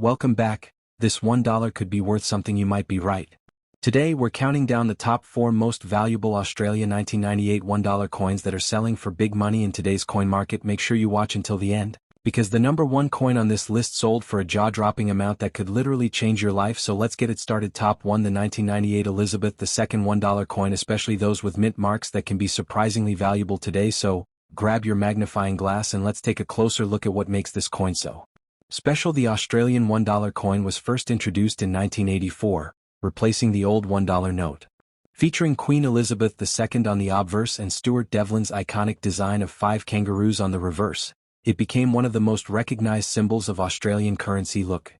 Welcome back. This $1 could be worth something, you might be right. Today we're counting down the top 4 most valuable Australian 1998 $1 coins that are selling for big money in today's coin market. Make sure you watch until the end, because the number 1 coin on this list sold for a jaw-dropping amount that could literally change your life. So let's get it started. Top 1, the 1998 Elizabeth II $1 coin, especially those with mint marks that can be surprisingly valuable today. So grab your magnifying glass and let's take a closer look at what makes this coin so special. The Australian $1 coin was first introduced in 1984, replacing the old $1 note. Featuring Queen Elizabeth II on the obverse and Stuart Devlin's iconic design of 5 kangaroos on the reverse, it became one of the most recognized symbols of Australian currency. Look.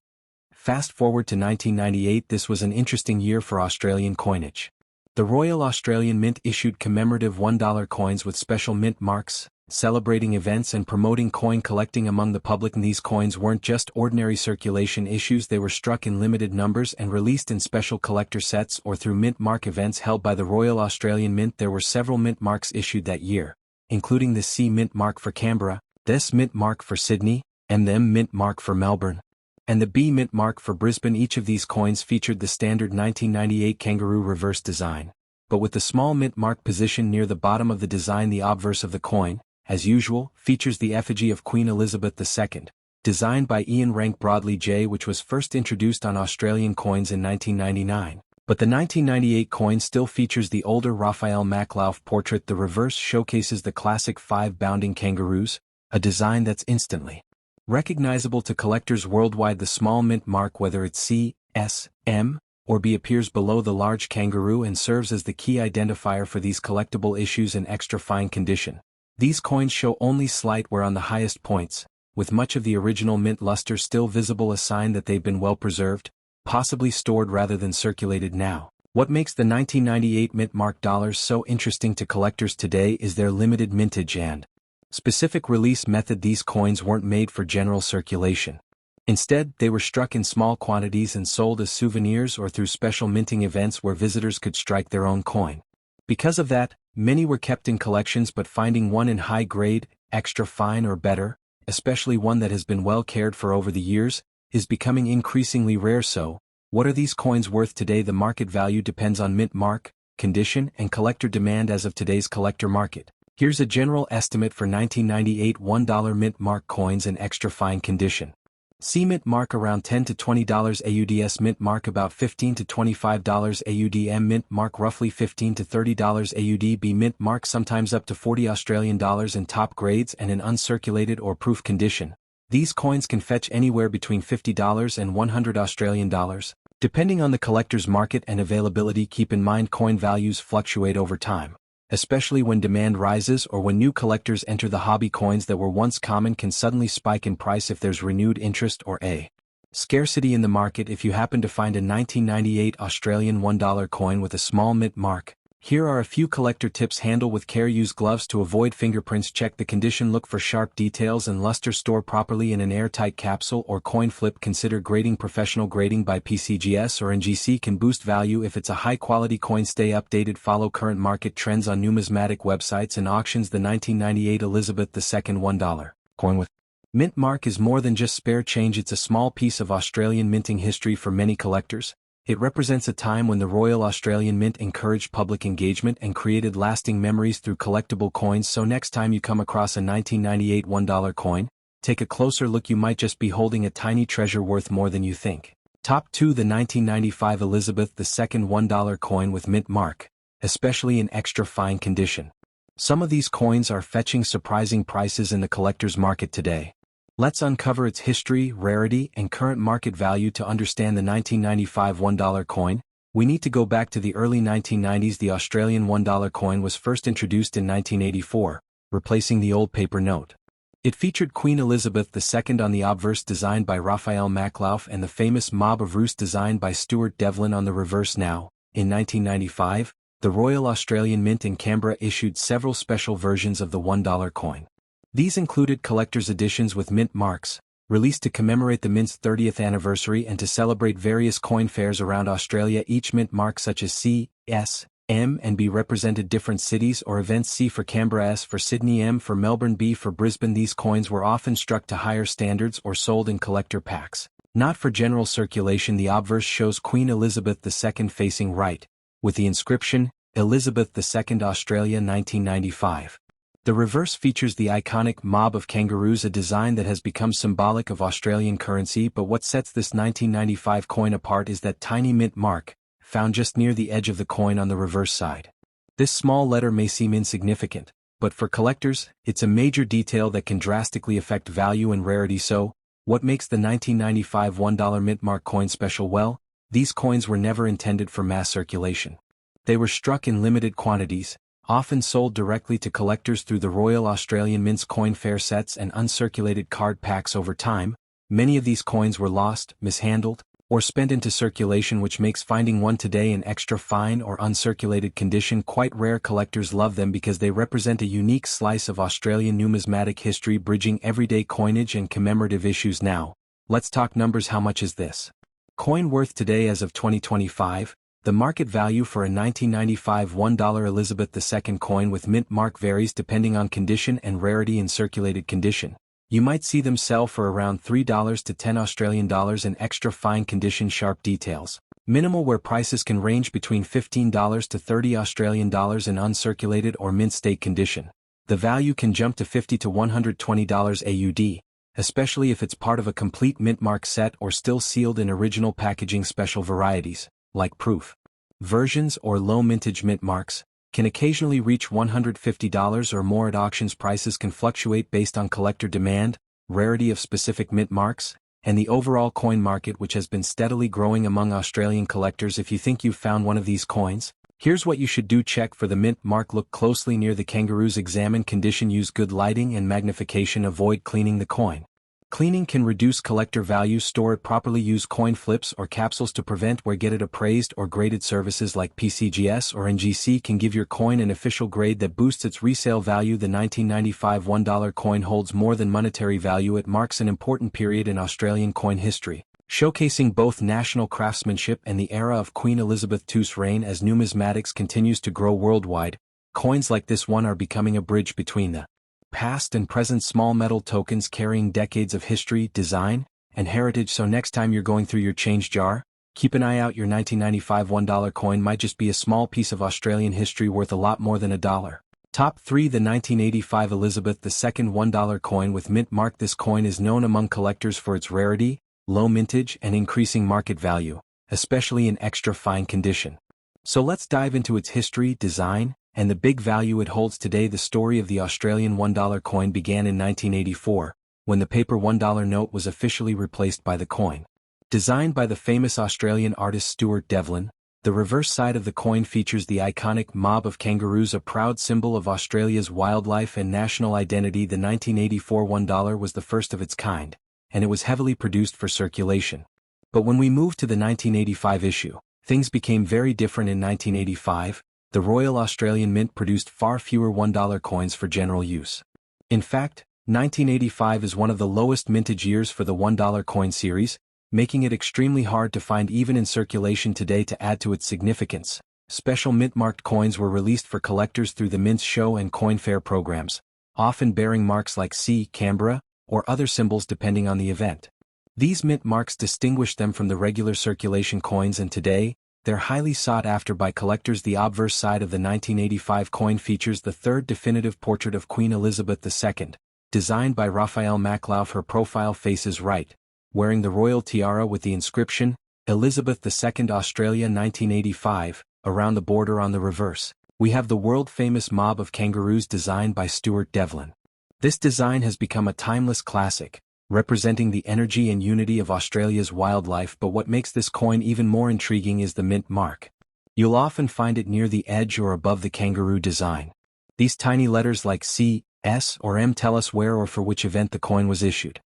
Fast forward to 1998. This was an interesting year for Australian coinage. The Royal Australian Mint issued commemorative $1 coins with special mint marks, celebrating events and promoting coin collecting among the public. And these coins weren't just ordinary circulation issues, they were struck in limited numbers and released in special collector sets or through mint mark events held by the Royal Australian Mint. There were several mint marks issued that year, including the C mint mark for Canberra, the S mint mark for Sydney, and the M mint mark for Melbourne, and the B mint mark for Brisbane. Each of these coins featured the standard 1998 kangaroo reverse design, but with the small mint mark positioned near the bottom of the design. The obverse of the coin, as usual, features the effigy of Queen Elizabeth II, designed by Ian Rank Broadley J., which was first introduced on Australian coins in 1999. But the 1998 coin still features the older Raphael Maklauf portrait. The reverse showcases the classic 5 bounding kangaroos, a design that's instantly recognizable to collectors worldwide. The small mint mark, whether it's C, S, M, or B, appears below the large kangaroo and serves as the key identifier for these collectible issues in extra fine condition. These coins show only slight wear on the highest points, with much of the original mint luster still visible, a sign that they've been well preserved, possibly stored rather than circulated now. What makes the 1998 mint mark dollars so interesting to collectors today is their limited mintage and specific release method. These coins weren't made for general circulation. Instead, they were struck in small quantities and sold as souvenirs or through special minting events where visitors could strike their own coin. Because of that, many were kept in collections, but finding one in high grade, extra fine or better, especially one that has been well cared for over the years, is becoming increasingly rare. So, what are these coins worth today? The market value depends on mint mark, condition, and collector demand. As of today's collector market, here's a general estimate for 1998 $1 mint mark coins in extra fine condition. C mint mark around $10 to $20 AUD. S mint mark about $15 to $25 AUD. M mint mark roughly $15 to $30 AUD. B mint mark sometimes up to $40 Australian dollars in top grades and in uncirculated or proof condition. These coins can fetch anywhere between $50 and $100 Australian dollars, depending on the collector's market and availability. Keep in mind, coin values fluctuate over time, especially when demand rises or when new collectors enter the hobby. Coins that were once common can suddenly spike in price if there's renewed interest or a scarcity in the market. If you happen to find a 1998 Australian $1 coin with a small mint mark, here are a few collector tips. Handle with care. Use gloves to avoid fingerprints. Check the condition. Look for sharp details and luster. Store properly in an airtight capsule or coin flip. Consider grading. Professional grading by PCGS or NGC can boost value if it's a high-quality coin. Stay updated. Follow current market trends on numismatic websites and auctions. The 1998 Elizabeth II $1 coin with mint mark is more than just spare change. It's a small piece of Australian minting history for many collectors. It represents a time when the Royal Australian Mint encouraged public engagement and created lasting memories through collectible coins. So next time you come across a 1998 $1 coin, take a closer look. You might just be holding a tiny treasure worth more than you think. Top 2, the 1995 Elizabeth II $1 coin with mint mark, especially in extra fine condition. Some of these coins are fetching surprising prices in the collector's market today. Let's uncover its history, rarity, and current market value. To understand the 1995 $1 coin, we need to go back to the early 1990s. The Australian $1 coin was first introduced in 1984, replacing the old paper note. It featured Queen Elizabeth II on the obverse, designed by Raphael Maklauf, and the famous Mob of Roost designed by Stuart Devlin on the reverse. Now, in 1995, the Royal Australian Mint in Canberra issued several special versions of the $1 coin. These included collector's editions with mint marks, released to commemorate the mint's 30th anniversary and to celebrate various coin fairs around Australia. Each mint mark, such as C, S, M and B, represented different cities or events. C for Canberra, S for Sydney, M for Melbourne, B for Brisbane. These coins were often struck to higher standards or sold in collector packs, Not for general circulation. The obverse shows Queen Elizabeth II facing right, with the inscription, Elizabeth II Australia 1995. The reverse features the iconic mob of kangaroos, a design that has become symbolic of Australian currency. But what sets this 1995 coin apart is that tiny mint mark, found just near the edge of the coin on the reverse side. This small letter may seem insignificant, but for collectors, it's a major detail that can drastically affect value and rarity. So, what makes the 1995 $1 mint mark coin special? Well, these coins were never intended for mass circulation. They were struck in limited quantities, often sold directly to collectors through the Royal Australian Mint's coin fair sets and uncirculated card packs. Over time, many of these coins were lost, mishandled, or spent into circulation, which makes finding one today in extra fine or uncirculated condition quite rare. Collectors love them because they represent a unique slice of Australian numismatic history, bridging everyday coinage and commemorative issues. Now, let's talk numbers. How much is this coin worth today as of 2025? The market value for a 1995 $1 Elizabeth II coin with mint mark varies depending on condition and rarity. In circulated condition, you might see them sell for around $3 to $10 Australian dollars. In extra fine condition, sharp details, minimal, where prices can range between $15 to $30 Australian dollars. In uncirculated or mint state condition, the value can jump to $50 to $120 AUD, especially if it's part of a complete mint mark set or still sealed in original packaging. Special varieties, like proof versions or low mintage mint marks, can occasionally reach $150 or more at auctions. Prices can fluctuate based on collector demand, rarity of specific mint marks, and the overall coin market, which has been steadily growing among Australian collectors. If you think you've found one of these coins, here's what you should do. Check for the mint mark. Look closely near the kangaroos. Examine condition. Use good lighting and magnification. Avoid cleaning the coin. Cleaning can reduce collector value. Store it properly. Use coin flips or capsules to prevent wear. Get it appraised or graded. Services like PCGS or NGC can give your coin an official grade that boosts its resale value. The 1995 $1 coin holds more than monetary value. It marks an important period in Australian coin history, showcasing both national craftsmanship and the era of Queen Elizabeth II's reign. As numismatics continues to grow worldwide, coins like this one are becoming a bridge between the past and present. Small metal tokens carrying decades of history, design, and heritage. So next time you're going through your change jar, keep an eye out. Your 1995 $1 coin might just be a small piece of Australian history worth a lot more than $1. Top 3. The 1985 Elizabeth II $1 coin with mint mark. This coin is known among collectors for its rarity, low mintage, and increasing market value, especially in extra fine condition. So let's dive into its history, design, and the big value it holds today. The story of the Australian $1 coin began in 1984, when the paper $1 note was officially replaced by the coin. Designed by the famous Australian artist Stuart Devlin, the reverse side of the coin features the iconic mob of kangaroos, a proud symbol of Australia's wildlife and national identity. The 1984 $1 was the first of its kind, and it was heavily produced for circulation. But when we moved to the 1985 issue, things became very different. In 1985, the Royal Australian Mint produced far fewer $1 coins for general use. In fact, 1985 is one of the lowest mintage years for the $1 coin series, making it extremely hard to find even in circulation today. To add to its significance, special mint-marked coins were released for collectors through the Mint's show and coin fair programs, often bearing marks like C, Canberra, or other symbols depending on the event. These mint marks distinguish them from the regular circulation coins, and today, they're highly sought after by collectors. The obverse side of the 1985 coin features the third definitive portrait of Queen Elizabeth II, designed by Raphael Maclauff. Her profile faces right, wearing the royal tiara with the inscription, Elizabeth II Australia 1985, around the border. On the reverse, we have the world-famous mob of kangaroos designed by Stuart Devlin. This design has become a timeless classic, representing the energy and unity of Australia's wildlife. But what makes this coin even more intriguing is the mint mark. You'll often find it near the edge or above the kangaroo design. These tiny letters like C, S, or M tell us where or for which event the coin was issued.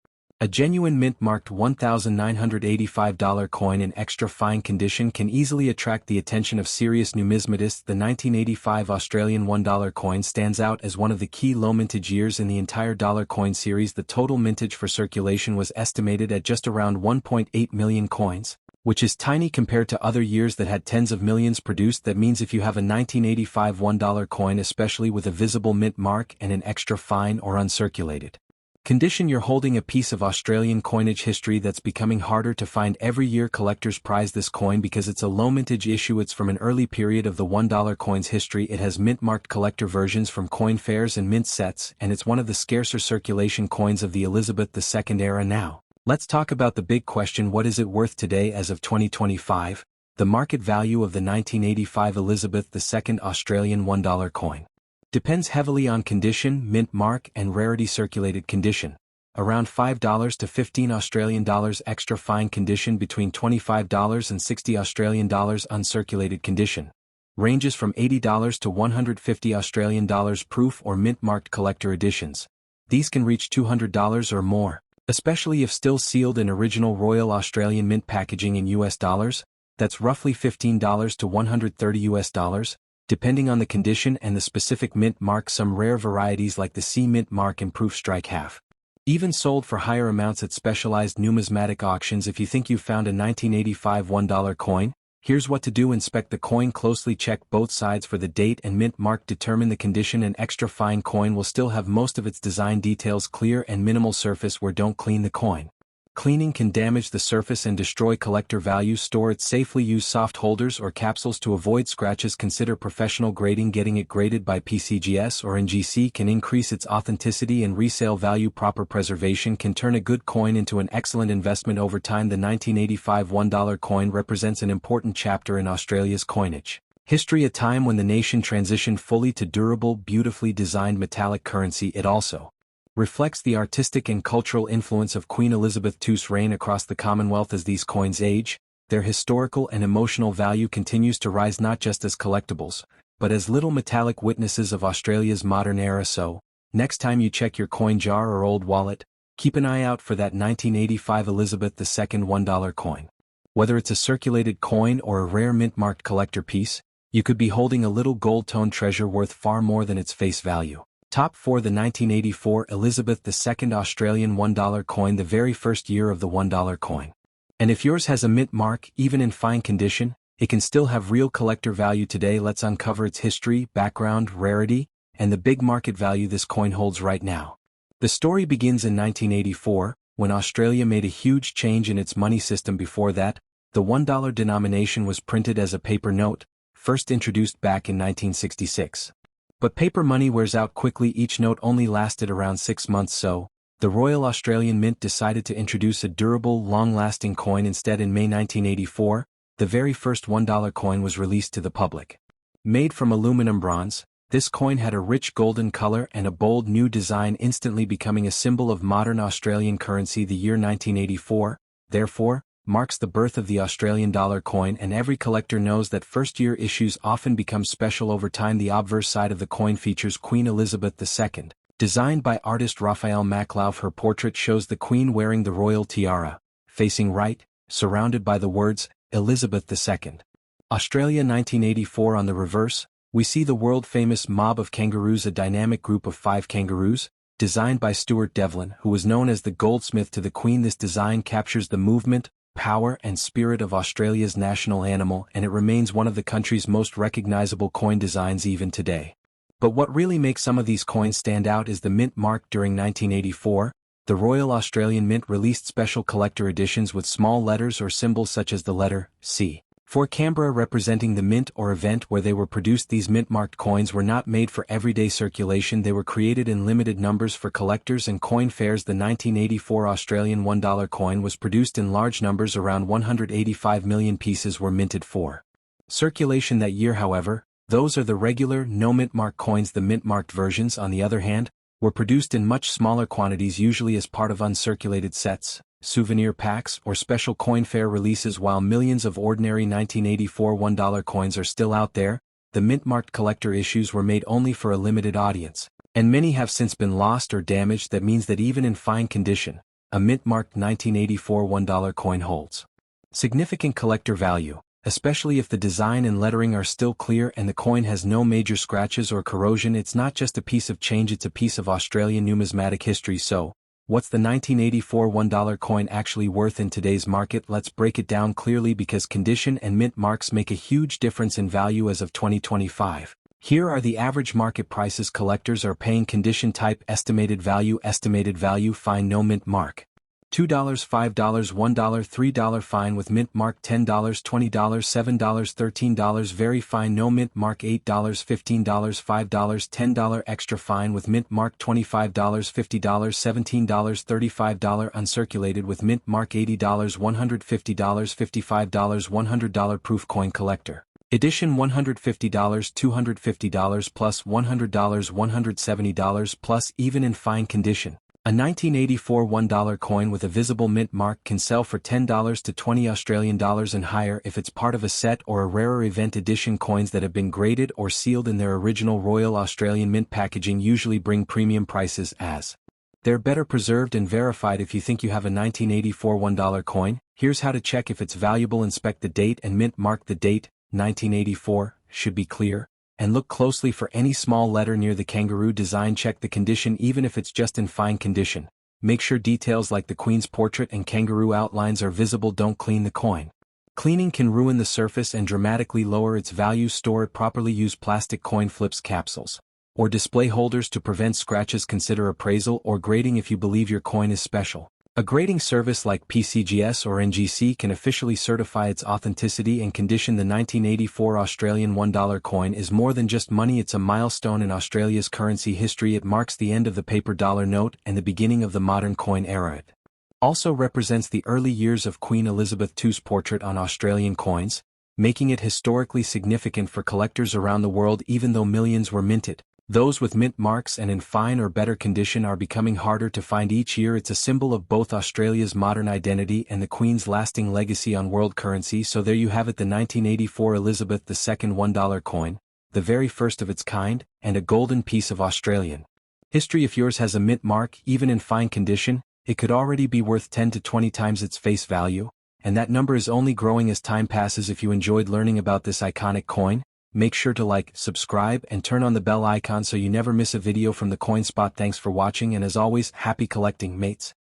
A genuine mint-marked $1,985 coin in extra fine condition can easily attract the attention of serious numismatists. The 1985 Australian $1 coin stands out as one of the key low mintage years in the entire dollar coin series. The total mintage for circulation was estimated at just around 1.8 million coins, which is tiny compared to other years that had tens of millions produced. That means if you have a 1985 $1 coin, especially with a visible mint mark and an extra fine or uncirculated Condition: you're holding a piece of Australian coinage history that's becoming harder to find every year. Collectors prize this coin because it's a low mintage issue. It's from an early period of the $1 coin's history. It has mint-marked collector versions from coin fairs and mint sets, and it's one of the scarcer circulation coins of the Elizabeth II era now. Let's talk about the big question: what is it worth today as of 2025? The market value of the 1985 Elizabeth II Australian $1 coin depends heavily on condition, mint mark, and rarity. Circulated condition: around $5 to $15 extra fine condition, between $25 and $60 uncirculated condition. Ranges from $80 to $150 proof or mint-marked collector editions. These can reach $200 or more, especially if still sealed in original Royal Australian Mint packaging in US dollars. That's roughly $15 to $130, depending on the condition and the specific mint mark. Some rare varieties like the C mint mark and proof strike have even sold for higher amounts at specialized numismatic auctions. If you think you've found a 1985 $1 coin, here's what to do: inspect the coin closely, check both sides for the date and mint mark, determine the condition. An extra fine coin will still have most of its design details clear and minimal surface wear. Don't clean the coin. Cleaning can damage the surface and destroy collector value. Store it safely. Use soft holders or capsules to avoid scratches. Consider professional grading. Getting it graded by PCGS or NGC can increase its authenticity and resale value. Proper preservation can turn a good coin into an excellent investment over time. The 1985 $1 coin represents an important chapter in Australia's coinage history, a time when the nation transitioned fully to durable, beautifully designed metallic currency. It also reflects the artistic and cultural influence of Queen Elizabeth II's reign across the Commonwealth. As these coins age, their historical and emotional value continues to rise, not just as collectibles, but as little metallic witnesses of Australia's modern era. So, next time you check your coin jar or old wallet, keep an eye out for that 1985 Elizabeth II $1 coin. Whether it's a circulated coin or a rare mint-marked collector piece, you could be holding a little gold-toned treasure worth far more than its face value. Top 4. The 1984 Elizabeth II Australian $1 coin, the very first year of the $1 coin. And if yours has a mint mark, even in fine condition, it can still have real collector value today. Let's uncover its history, background, rarity, and the big market value this coin holds right now. The story begins in 1984, when Australia made a huge change in its money system. Before that, the $1 denomination was printed as a paper note, first introduced back in 1966. But paper money wears out quickly. Each note only lasted around 6 months, so the Royal Australian Mint decided to introduce a durable, long-lasting coin instead. In May 1984, the very first $1 coin was released to the public. Made from aluminum bronze, this coin had a rich golden color and a bold new design, instantly becoming a symbol of modern Australian currency. The year 1984, therefore, marks the birth of the Australian dollar coin, and every collector knows that first-year issues often become special over time. The obverse side of the coin features Queen Elizabeth II, designed by artist Raphael Maclauff. Her portrait shows the Queen wearing the royal tiara, facing right, surrounded by the words, Elizabeth II. Australia 1984. On the reverse, we see the world-famous mob of kangaroos, a dynamic group of 5 kangaroos, designed by Stuart Devlin, who was known as the goldsmith to the Queen. This design captures the movement, power, and spirit of Australia's national animal, and it remains one of the country's most recognizable coin designs even today. But what really makes some of these coins stand out is the mint mark. During 1984, the Royal Australian Mint released special collector editions with small letters or symbols such as the letter C for Canberra, representing the mint or event where they were produced. These mint-marked coins were not made for everyday circulation. They were created in limited numbers for collectors and coin fairs. The 1984 Australian $1 coin was produced in large numbers. Around 185 million pieces were minted for circulation that year. However, those are the regular, no mint-marked coins. The mint-marked versions, on the other hand, were produced in much smaller quantities, usually as part of uncirculated sets, souvenir packs, or special coin fair releases. While millions of ordinary 1984 $1 coins are still out there, the mint-marked collector issues were made only for a limited audience, and many have since been lost or damaged. That means that even in fine condition, a mint-marked 1984 $1 coin holds significant collector value, especially if the design and lettering are still clear and the coin has no major scratches or corrosion. It's not just a piece of change, it's a piece of Australian numismatic history. So, what's the 1984 $1 coin actually worth in today's market? Let's break it down clearly, because condition and mint marks make a huge difference in value as of 2025. Here are the average market prices collectors are paying. Condition type: estimated value, fine, no mint mark. $2, $5, $1, $3 fine with mint mark, $10, $20, $7, $13 very fine, no mint mark, $8, $15, $5, $10 extra fine with mint mark, $25, $50, $17, $35 uncirculated with mint mark, $80, $150, $55, $100 proof coin collector. Edition $150, $250 plus $100, $170 plus even in fine condition. A 1984 $1 coin with a visible mint mark can sell for $10 to $20 and higher if it's part of a set or a rarer event. Edition coins that have been graded or sealed in their original Royal Australian Mint packaging usually bring premium prices as they're better preserved and verified. If you think you have a 1984 $1 coin, here's how to check if it's valuable. Inspect the date and mint mark. The date, 1984, should be clear, and look closely for any small letter near the kangaroo design. Check the condition even if it's just in fine condition. Make sure details like the Queen's portrait and kangaroo outlines are visible. Don't clean the coin. Cleaning can ruin the surface and dramatically lower its value. Store it properly. Use plastic coin flips, capsules, or display holders to prevent scratches. Consider appraisal or grading if you believe your coin is special. A grading service like PCGS or NGC can officially certify its authenticity and condition. The 1984 Australian $1 coin is more than just money. It's a milestone in Australia's currency history. It marks the end of the paper dollar note and the beginning of the modern coin era. It also represents the early years of Queen Elizabeth II's portrait on Australian coins, making it historically significant for collectors around the world. Even though millions were minted, those with mint marks and in fine or better condition are becoming harder to find each year. It's a symbol of both Australia's modern identity and the Queen's lasting legacy on world currency. So there you have it, the 1984 Elizabeth II $1 coin, the very first of its kind, and a golden piece of Australian history. If yours has a mint mark, even in fine condition, it could already be worth 10 to 20 times its face value, and that number is only growing as time passes. If you enjoyed learning about this iconic coin, make sure to like, subscribe, and turn on the bell icon so you never miss a video from the Coin Spot. Thanks for watching, and as always, happy collecting, mates.